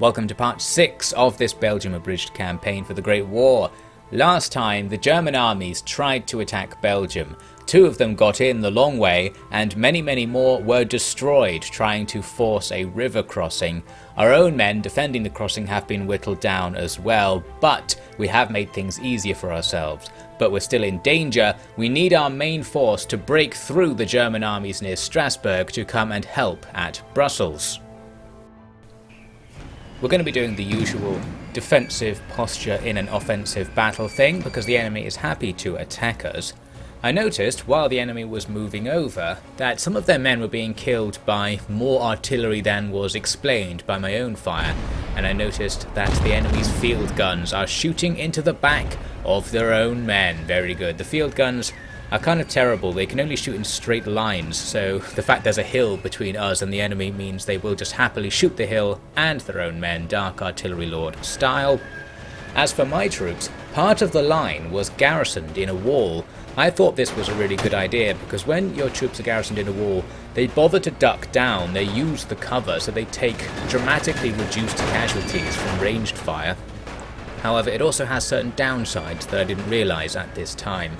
Welcome to part 6 of this Belgium Abridged campaign for the Great War. Last time, the German armies tried to attack Belgium. 2 of them got in the long way, and many more were destroyed trying to force a river crossing. Our own men defending the crossing have been whittled down as well, but we have made things easier for ourselves. But we're still in danger. We need our main force to break through the German armies near Strasbourg to come and help at Brussels. We're going to be doing the usual defensive posture in an offensive battle thing because the enemy is happy to attack us. I noticed while the enemy was moving over that some of their men were being killed by more artillery than was explained by my own fire, and I noticed that the enemy's field guns are shooting into the back of their own men. Very good. The field guns are kind of terrible. They can only shoot in straight lines, so the fact there's a hill between us and the enemy means they will just happily shoot the hill and their own men, Dark Artillery Lord style. As for my troops, part of the line was garrisoned in a wall. I thought this was a really good idea because when your troops are garrisoned in a wall, they bother to duck down, they use the cover, so they take dramatically reduced casualties from ranged fire. However, it also has certain downsides that I didn't realise at this time.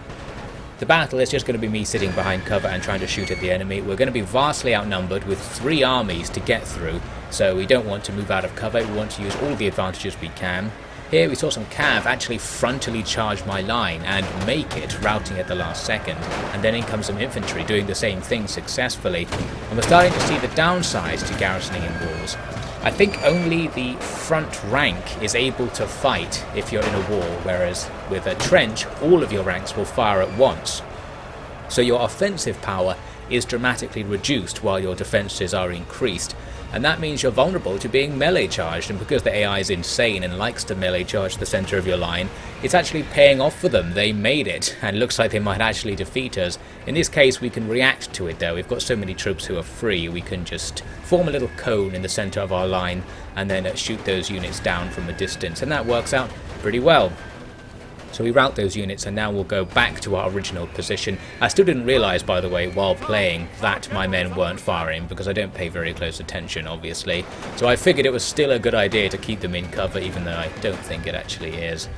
The battle is just going to be me sitting behind cover and trying to shoot at the enemy. We're going to be vastly outnumbered with 3 armies to get through, so we don't want to move out of cover, we want to use all the advantages we can. Here we saw some cav actually frontally charge my line and make it, routing at the last second, and then in comes some infantry doing the same thing successfully, and we're starting to see the downsides to garrisoning in walls. I think only the front rank is able to fight if you're in a wall, whereas with a trench, all of your ranks will fire at once. So your offensive power is dramatically reduced while your defences are increased, and that means you're vulnerable to being melee charged, and because the AI is insane and likes to melee charge the centre of your line, it's actually paying off for them. They made it, and looks like they might actually defeat us. In this case we can react to it though. We've got so many troops who are free, we can just form a little cone in the centre of our line and then shoot those units down from a distance, and that works out pretty well. So we rout those units and now we'll go back to our original position. I still didn't realise, by the way, while playing that my men weren't firing because I don't pay very close attention, obviously. So I figured it was still a good idea to keep them in cover, even though I don't think it actually is.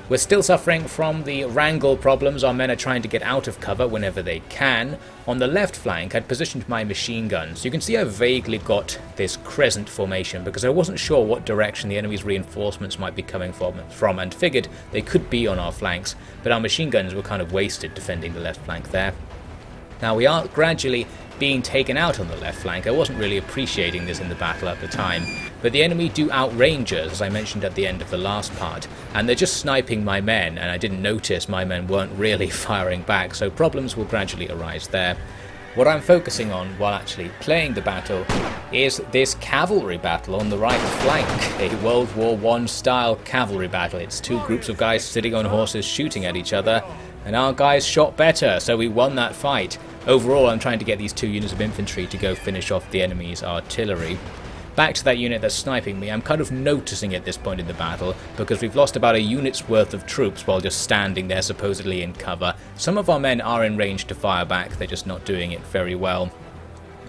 We're still suffering from the wrangle problems. Our men are trying to get out of cover whenever they can. On the left flank, I'd positioned my machine guns. You can see I vaguely got this crescent formation because I wasn't sure what direction the enemy's reinforcements might be coming from and figured they could be on our flanks, but our machine guns were kind of wasted defending the left flank there. Now we are gradually being taken out on the left flank. I wasn't really appreciating this in the battle at the time, but the enemy do outrange us, as I mentioned at the end of the last part, and they're just sniping my men, and I didn't notice my men weren't really firing back, so problems will gradually arise there. What I'm focusing on while actually playing the battle is this cavalry battle on the right flank, a World War I style cavalry battle. It's 2 groups of guys sitting on horses shooting at each other, and our guys shot better, so we won that fight. Overall, I'm trying to get these 2 units of infantry to go finish off the enemy's artillery. Back to that unit that's sniping me, I'm kind of noticing at this point in the battle, because we've lost about a unit's worth of troops while just standing there supposedly in cover. Some of our men are in range to fire back, they're just not doing it very well.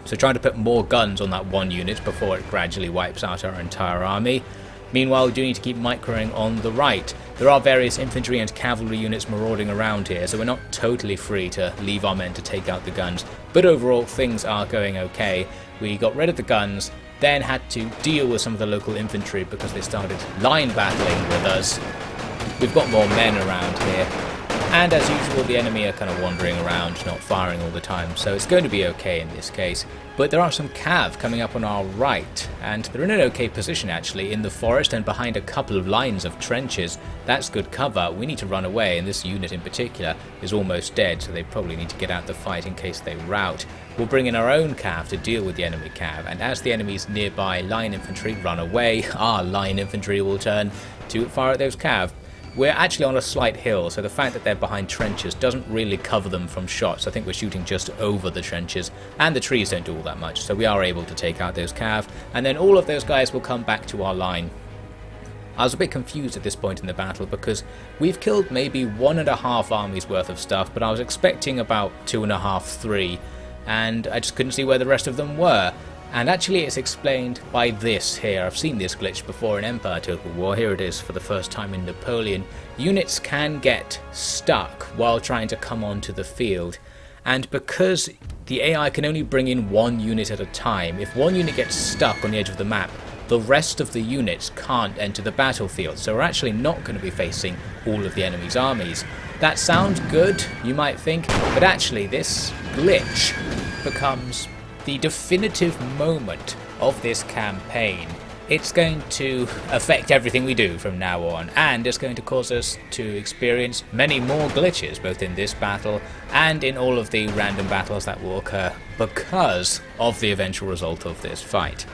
So trying to put more guns on that 1 unit before it gradually wipes out our entire army. Meanwhile, we do need to keep microing on the right. There are various infantry and cavalry units marauding around here, so we're not totally free to leave our men to take out the guns. But overall, things are going okay. We got rid of the guns, then had to deal with some of the local infantry because they started line battling with us. We've got more men around here, and as usual the enemy are kind of wandering around, not firing all the time, so it's going to be okay in this case. But there are some cav coming up on our right, and they're in an okay position actually, in the forest and behind a couple of lines of trenches. That's good cover. We need to run away, and this unit in particular is almost dead, so they probably need to get out the fight in case they rout. We'll bring in our own cav to deal with the enemy cav, and as the enemy's nearby line infantry run away, our line infantry will turn to fire at those cav. We're actually on a slight hill, so the fact that they're behind trenches doesn't really cover them from shots. I think we're shooting just over the trenches, and the trees don't do all that much, so we are able to take out those cav, and then all of those guys will come back to our line. I was a bit confused at this point in the battle because we've killed maybe 1.5 armies worth of stuff, but I was expecting about 2.5, 3, and I just couldn't see where the rest of them were. And actually it's explained by this here. I've seen this glitch before in Empire Total War. Here it is for the first time in Napoleon. Units can get stuck while trying to come onto the field. And because the AI can only bring in one unit at a time, if one unit gets stuck on the edge of the map, the rest of the units can't enter the battlefield. So we're actually not going to be facing all of the enemy's armies. That sounds good, you might think, but actually this glitch becomes the definitive moment of this campaign. It's going to affect everything we do from now on, and it's going to cause us to experience many more glitches, both in this battle and in all of the random battles that will occur because of the eventual result of this fight.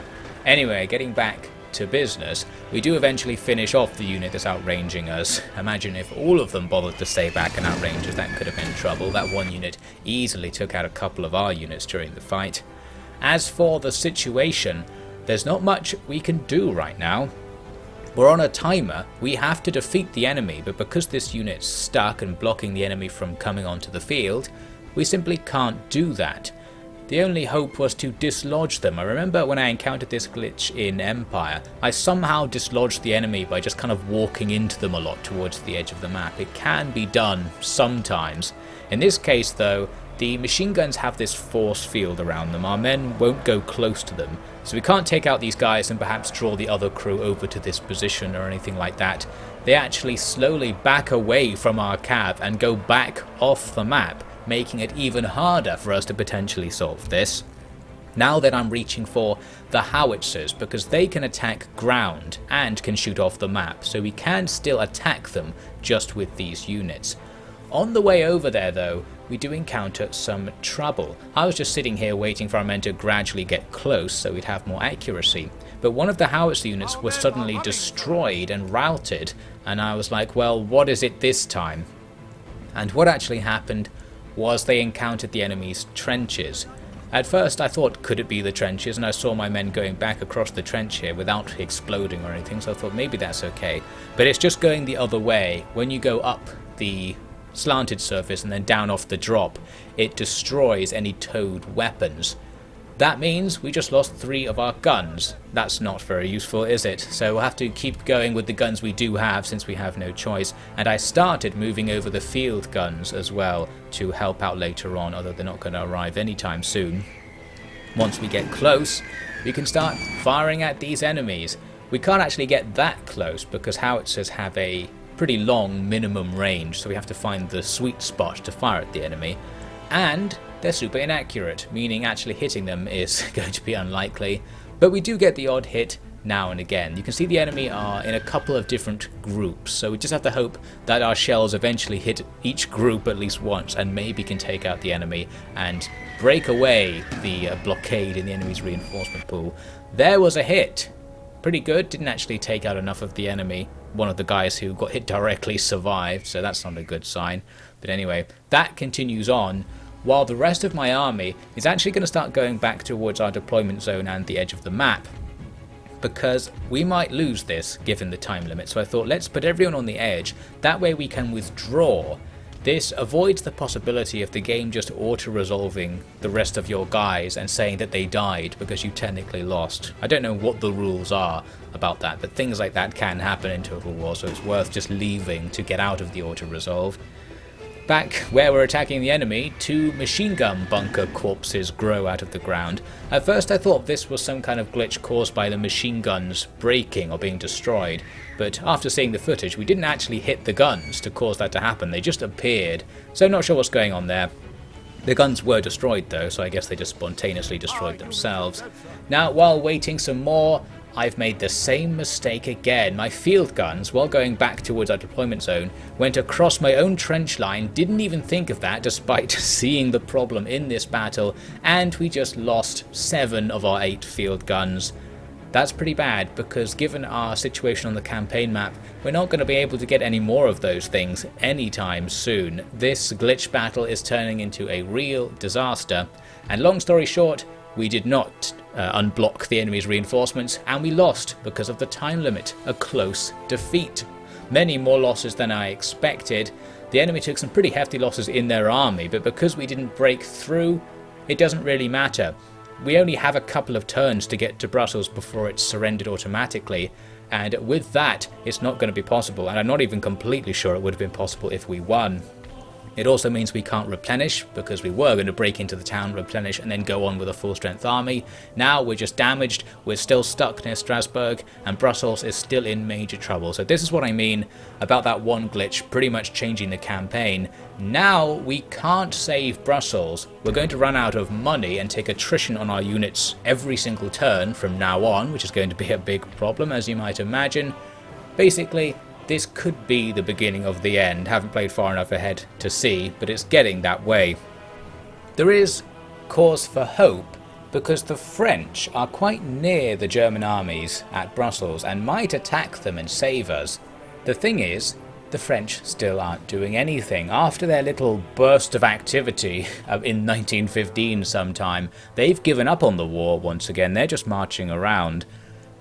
Anyway, getting back to business, we do eventually finish off the unit that's outranging us. Imagine if all of them bothered to stay back and outrange us, that could have been trouble. That one unit easily took out a couple of our units during the fight. As for the situation, there's not much we can do right now. We're on a timer, we have to defeat the enemy, but because this unit's stuck and blocking the enemy from coming onto the field, we simply can't do that. The only hope was to dislodge them. I remember when I encountered this glitch in Empire, I somehow dislodged the enemy by just kind of walking into them a lot towards the edge of the map. It can be done sometimes. In this case though, the machine guns have this force field around them. Our men won't go close to them, so we can't take out these guys and perhaps draw the other crew over to this position or anything like that. They actually slowly back away from our cav and go back off the map, making it even harder for us to potentially solve this. Now that I'm reaching for the howitzers, because they can attack ground and can shoot off the map, so we can still attack them just with these units. On the way over there though, we do encounter some trouble. I was just sitting here waiting for our men to gradually get close so we'd have more accuracy, but one of the howitzer units was suddenly destroyed and routed, and I was like, well, what is it this time? And what actually happened was they encountered the enemy's trenches. At first I thought, could it be the trenches, and I saw my men going back across the trench here without exploding or anything, so I thought maybe that's okay. But it's just going the other way. When you go up the slanted surface and then down off the drop, it destroys any towed weapons. That means we just lost 3 of our guns. That's not very useful, is it? So we'll have to keep going with the guns we do have since we have no choice. And I started moving over the field guns as well to help out later on, although they're not going to arrive anytime soon. Once we get close, we can start firing at these enemies. We can't actually get that close because howitzers have a pretty long minimum range, so we have to find the sweet spot to fire at the enemy. And they're super inaccurate, meaning actually hitting them is going to be unlikely, but we do get the odd hit now and again. You can see the enemy are in a couple of different groups, so we just have to hope that our shells eventually hit each group at least once and maybe can take out the enemy and break away the blockade in the enemy's reinforcement pool. There was a hit. Pretty good, didn't actually take out enough of the enemy. One of the guys who got hit directly survived, so that's not a good sign. But anyway, that continues on, while the rest of my army is actually going to start going back towards our deployment zone and the edge of the map, because we might lose this given the time limit. So I thought, let's put everyone on the edge, that way we can withdraw. This avoids the possibility of the game just auto-resolving the rest of your guys and saying that they died because you technically lost. I don't know what the rules are about that, but things like that can happen in Total War, so it's worth just leaving to get out of the auto-resolve. Back where we're attacking the enemy, 2 machine gun bunker corpses grow out of the ground. At first I thought this was some kind of glitch caused by the machine guns breaking or being destroyed, but after seeing the footage we didn't actually hit the guns to cause that to happen, they just appeared, so I'm not sure what's going on there. The guns were destroyed though, so I guess they just spontaneously destroyed themselves. Now while waiting some more, I've made the same mistake again. My field guns, while going back towards our deployment zone, went across my own trench line, didn't even think of that despite seeing the problem in this battle, and we just lost 7 of our 8 field guns. That's pretty bad, because given our situation on the campaign map, we're not going to be able to get any more of those things anytime soon. This glitch battle is turning into a real disaster, and long story short, we did not unblock the enemy's reinforcements, and we lost because of the time limit. A close defeat. Many more losses than I expected. The enemy took some pretty hefty losses in their army, but because we didn't break through, it doesn't really matter. we only have a couple of turns to get to Brussels before it's surrendered automatically, and with that it's not going to be possible, and I'm not even completely sure it would have been possible if we won. It also means we can't replenish, because we were going to break into the town, replenish, and then go on with a full-strength army. Now we're just damaged, we're still stuck near Strasbourg, and Brussels is still in major trouble. So this is what I mean about that one glitch pretty much changing the campaign. Now we can't save Brussels. We're going to run out of money and take attrition on our units every single turn from now on, which is going to be a big problem, as you might imagine. Basically, this could be the beginning of the end. Haven't played far enough ahead to see, but it's getting that way. There is cause for hope, because the French are quite near the German armies at Brussels and might attack them and save us. The thing is, the French still aren't doing anything. After their little burst of activity in 1915 sometime, they've given up on the war once again. They're just marching around.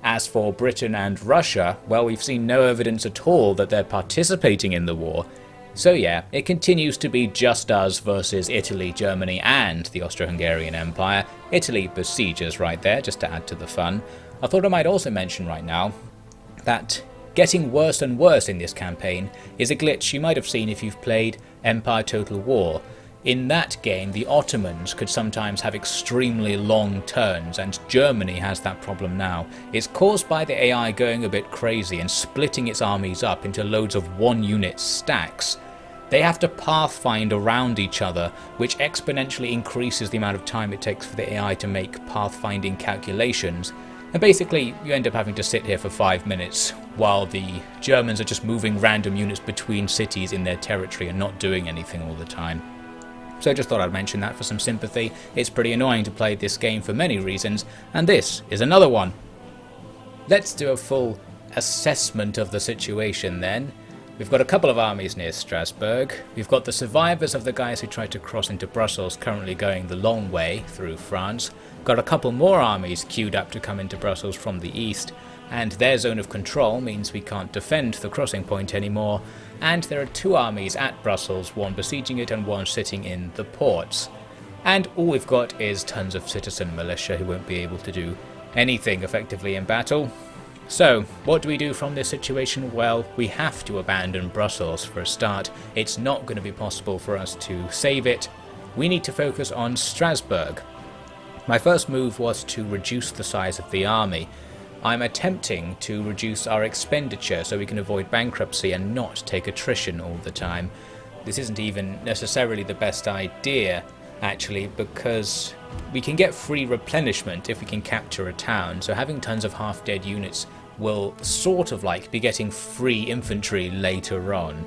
As for Britain and Russia, well, we've seen no evidence at all that they're participating in the war. So yeah, it continues to be just us versus Italy, Germany and the Austro-Hungarian Empire. Italy besieges right there, just to add to the fun. I thought I might also mention right now that getting worse and worse in this campaign is a glitch you might have seen if you've played Empire Total War. In that game, the Ottomans could sometimes have extremely long turns, and Germany has that problem now. It's caused by the AI going a bit crazy and splitting its armies up into loads of one-unit stacks. They have to pathfind around each other, which exponentially increases the amount of time it takes for the AI to make pathfinding calculations. And basically, you end up having to sit here for 5 minutes, while the Germans are just moving random units between cities in their territory and not doing anything all the time. So I just thought I'd mention that for some sympathy. It's pretty annoying to play this game for many reasons, and this is another one. Let's do a full assessment of the situation then. We've got a couple of armies near Strasbourg. We've got the survivors of the guys who tried to cross into Brussels currently going the long way through France. Got a couple more armies queued up to come into Brussels from the east, and their zone of control means we can't defend the crossing point anymore. And there are two armies at Brussels, one besieging it and one sitting in the ports. And all we've got is tons of citizen militia who won't be able to do anything effectively in battle. So, what do we do from this situation? Well, we have to abandon Brussels for a start. It's not going to be possible for us to save it. We need to focus on Strasbourg. My first move was to reduce the size of the army. I'm attempting to reduce our expenditure so we can avoid bankruptcy and not take attrition all the time. This isn't even necessarily the best idea, actually, because we can get free replenishment if we can capture a town, so having tons of half-dead units will sort of like be getting free infantry later on.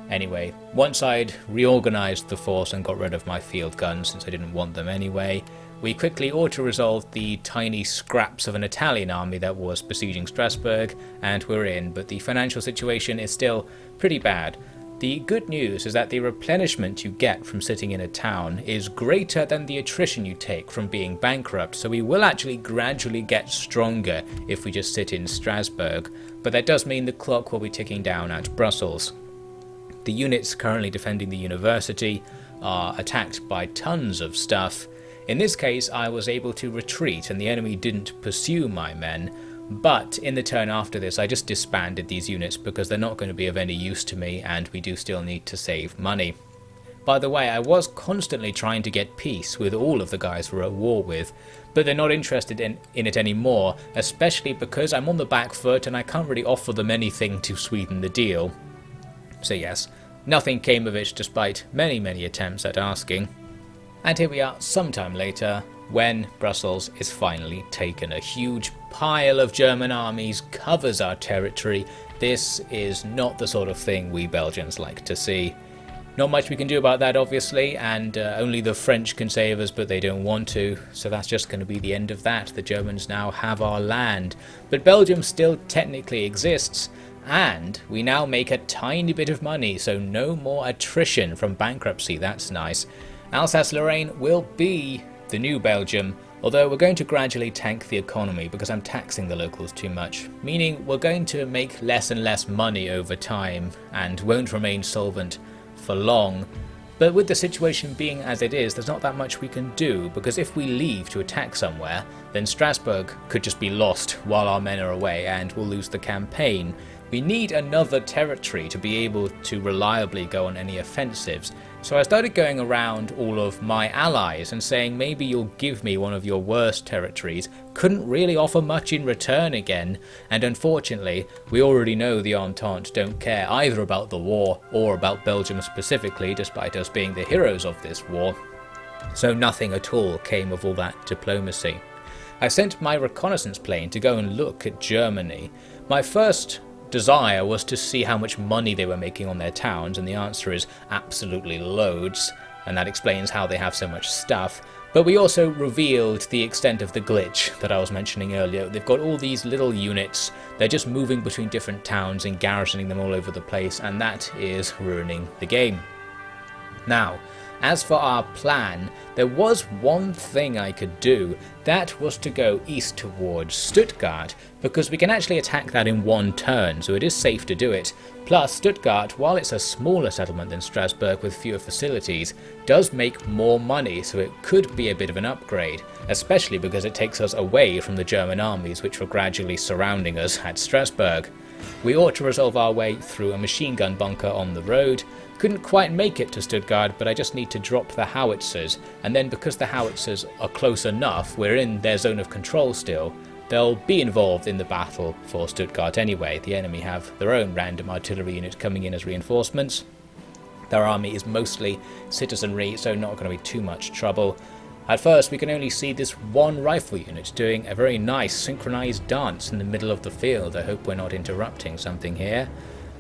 Anyway, once I'd reorganised the force and got rid of my field guns since I didn't want them anyway, we quickly auto-resolved the tiny scraps of an Italian army that was besieging Strasbourg, and we're in, but the financial situation is still pretty bad. The good news is that the replenishment you get from sitting in a town is greater than the attrition you take from being bankrupt, so we will actually gradually get stronger if we just sit in Strasbourg, but that does mean the clock will be ticking down at Brussels. The units currently defending the university are attacked by tons of stuff. In this case, I was able to retreat and the enemy didn't pursue my men, but in the turn after this I just disbanded these units because they're not going to be of any use to me and we do still need to save money. By the way, I was constantly trying to get peace with all of the guys we're at war with, but they're not interested in it anymore, especially because I'm on the back foot and I can't really offer them anything to sweeten the deal. So yes, nothing came of it despite many attempts at asking. And here we are sometime later, when Brussels is finally taken. A huge pile of German armies covers our territory. This is not the sort of thing we Belgians like to see. Not much we can do about that, obviously, and only the French can save us, but they don't want to, so that's just going to be the end of that. The Germans now have our land, but Belgium still technically exists, and we now make a tiny bit of money, so no more attrition from bankruptcy. That's nice. Alsace-Lorraine will be the new Belgium, although we're going to gradually tank the economy because I'm taxing the locals too much, meaning we're going to make less and less money over time and won't remain solvent for long. But with the situation being as it is, there's not that much we can do, because if we leave to attack somewhere, then Strasbourg could just be lost while our men are away and we'll lose the campaign. We need another territory to be able to reliably go on any offensives. So I started going around all of my allies and saying, maybe you'll give me one of your worst territories. Couldn't really offer much in return again, and unfortunately we already know the Entente don't care either about the war or about Belgium specifically, despite us being the heroes of this war. So nothing at all came of all that diplomacy. I sent my reconnaissance plane to go and look at Germany. My first desire was to see how much money they were making on their towns, and the answer is absolutely loads, and that explains how they have so much stuff. But we also revealed the extent of the glitch that I was mentioning earlier. They've got all these little units, they're just moving between different towns and garrisoning them all over the place, and that is ruining the game. Now, as for our plan, there was one thing I could do. That was to go east towards Stuttgart, because we can actually attack that in one turn, so it is safe to do it. Plus, Stuttgart, while it's a smaller settlement than Strasbourg with fewer facilities, does make more money, so it could be a bit of an upgrade, especially because it takes us away from the German armies which were gradually surrounding us at Strasbourg. We ought to resolve our way through a machine gun bunker on the road. Couldn't quite make it to Stuttgart, but I just need to drop the howitzers, and then because the howitzers are close enough, we're in their zone of control still, they'll be involved in the battle for Stuttgart anyway. The enemy have their own random artillery unit coming in as reinforcements. Their army is mostly citizenry, so not going to be too much trouble. At first we can only see this one rifle unit doing a very nice synchronized dance in the middle of the field. I hope we're not interrupting something here.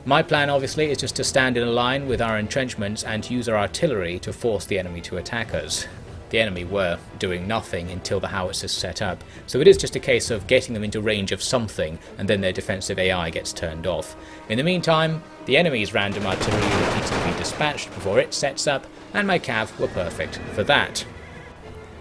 My plan obviously is just to stand in a line with our entrenchments and use our artillery to force the enemy to attack us. The enemy were doing nothing until the howitzers set up, so it is just a case of getting them into range of something and then their defensive AI gets turned off. In the meantime, the enemy's random artillery unit needs to be dispatched before it sets up, and my cav were perfect for that.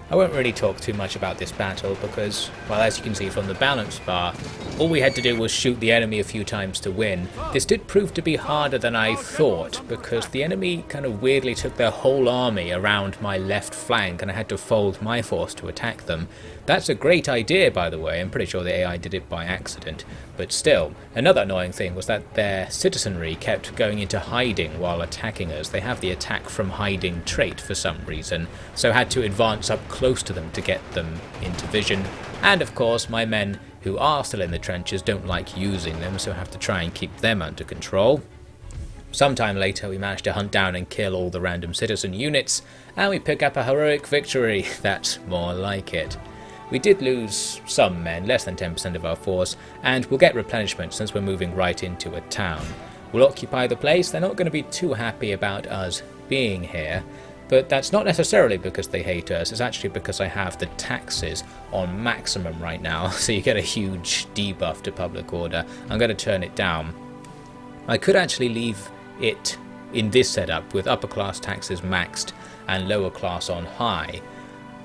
I won't really talk too much about this battle because, well, as you can see from the balance bar, all we had to do was shoot the enemy a few times to win. This did prove to be harder than I thought because the enemy kind of weirdly took their whole army around my left flank and I had to fold my force to attack them. That's a great idea, by the way. I'm pretty sure the AI did it by accident. But still, another annoying thing was that their citizenry kept going into hiding while attacking us. They have the attack from hiding trait for some reason, so had to advance up close to them to get them into vision. And of course, my men who are still in the trenches don't like using them, so have to try and keep them under control. Sometime later we managed to hunt down and kill all the random citizen units, and we pick up a heroic victory. That's more like it. We did lose some men, less than 10% of our force, and we'll get replenishment since we're moving right into a town. We'll occupy the place. They're not going to be too happy about us being here, but that's not necessarily because they hate us. It's actually because I have the taxes on maximum right now, so you get a huge debuff to public order. I'm going to turn it down. I could actually leave it in this setup with upper class taxes maxed and lower class on high,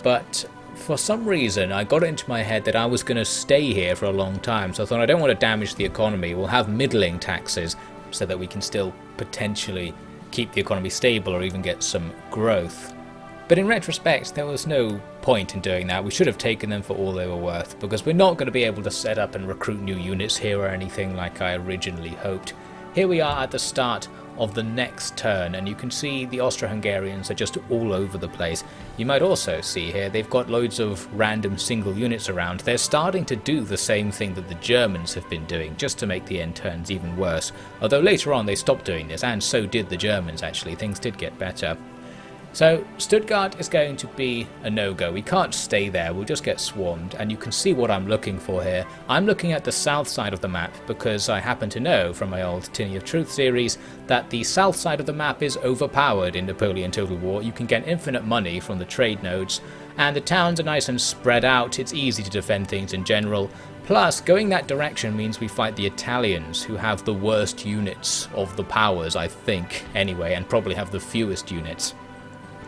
but for some reason I got it into my head that I was going to stay here for a long time, so I thought I don't want to damage the economy. We'll have middling taxes so that we can still potentially keep the economy stable or even get some growth. But in retrospect, there was no point in doing that. We should have taken them for all they were worth, because we're not going to be able to set up and recruit new units here or anything like I originally hoped. Here we are at the start of the next turn, and you can see the Austro-Hungarians are just all over the place. You might also see here they've got loads of random single units around. They're starting to do the same thing that the Germans have been doing, just to make the end turns even worse. Although later on they stopped doing this, and so did the Germans actually. Things did get better. So Stuttgart is going to be a no-go. We can't stay there, we'll just get swarmed, and you can see what I'm looking for here. I'm looking at the south side of the map because I happen to know from my old Tinny of Truth series that the south side of the map is overpowered in Napoleon Total War. You can get infinite money from the trade nodes, and the towns are nice and spread out. It's easy to defend things in general. Plus, going that direction means we fight the Italians, who have the worst units of the powers, I think, anyway, and probably have the fewest units.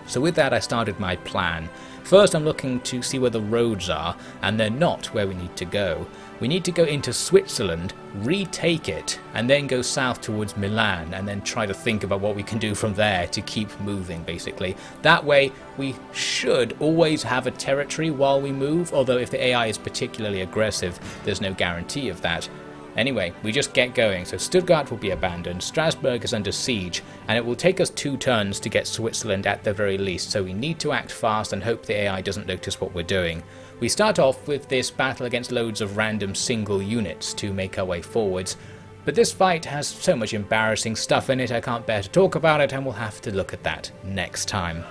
So with that I started my plan. First I'm looking to see where the roads are, and they're not where we need to go. We need to go into Switzerland, retake it, and then go south towards Milan, and then try to think about what we can do from there to keep moving basically. That way we should always have a territory while we move, although if the AI is particularly aggressive there's no guarantee of that. Anyway, we just get going, so Stuttgart will be abandoned, Strasbourg is under siege, and it will take us 2 turns to get Switzerland at the very least, so we need to act fast and hope the AI doesn't notice what we're doing. We start off with this battle against loads of random single units to make our way forwards, but this fight has so much embarrassing stuff in it I can't bear to talk about it, and we'll have to look at that next time.